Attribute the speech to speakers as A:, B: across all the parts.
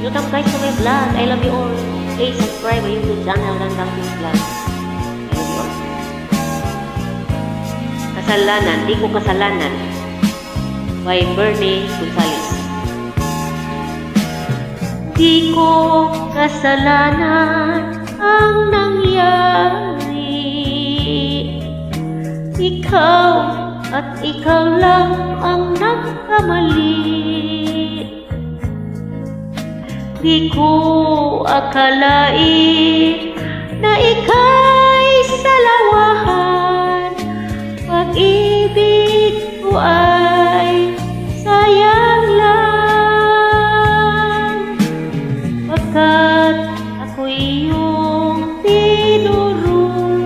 A: Welcome guys to my vlog. I love you all. Please subscribe my YouTube channel dan Bangkis Vlog. I love you all. Kasalanan, di ko kasalanan. By Bernie Gonzalez. Di ko kasalanan ang nangyari. Ikaw at ikaw lang ang nagkamali. Di ko akalain na ika'y salawahan. Pag-ibig ko ay sayang lang, pagkat ako iyong tinuruan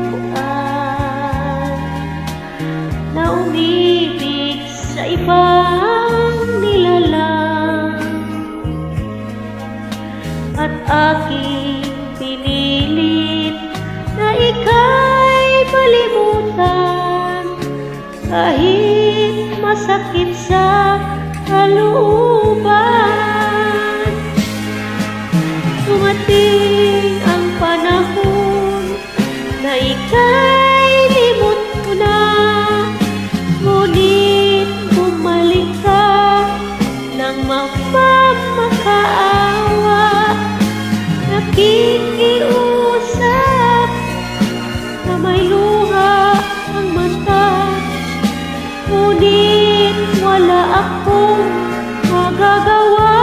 A: na umibig sa ibang nilalang, at aking pinilit na ika'y malimutan kahit masakit sa kalooban. Dumating ang panahon na ika'y limot ko na, ngunit bumalik ka ng magmamakaawa. Nakikiusap na may luha ang mata, ngunit wala akong magagawa,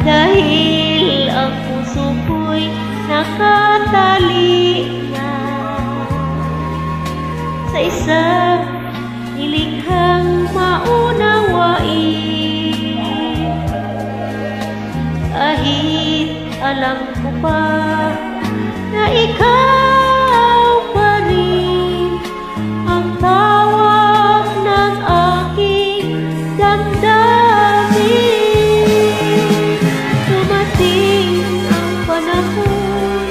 A: dahil ang puso ko'y nakatali na sa isang nilikhang maunawain. Kahit alam ko pa na ikaw pa rin ang tawag ng aking damdamin. Dumating ang panahon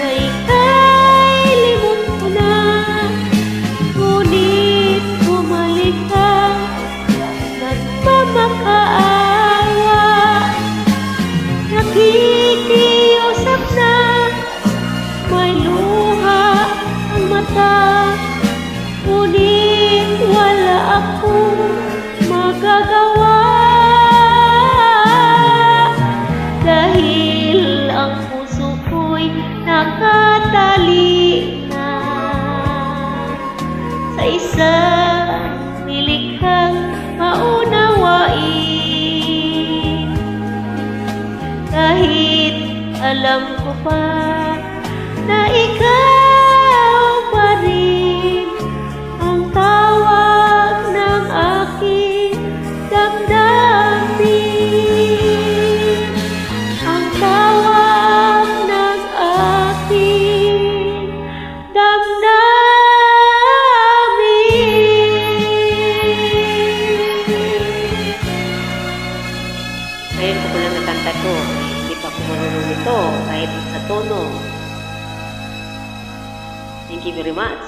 A: na ika'y limot ko na, ngunit bumalik ka nagmamakaawa. Nakikiusap na may luha ang mata, ngunit wala akong magagawa, dahil ang puso ko'y nakatali na sa isang nilikhang maunawain. Kahit alam ko pa na ikaw pa rin ang tawag ng aking damdamin, ang tawag ng aking damdamin. Ngayon ko pala nakanta to. Hindi pa ako marunong ito kahit sa tono. Thank you very much.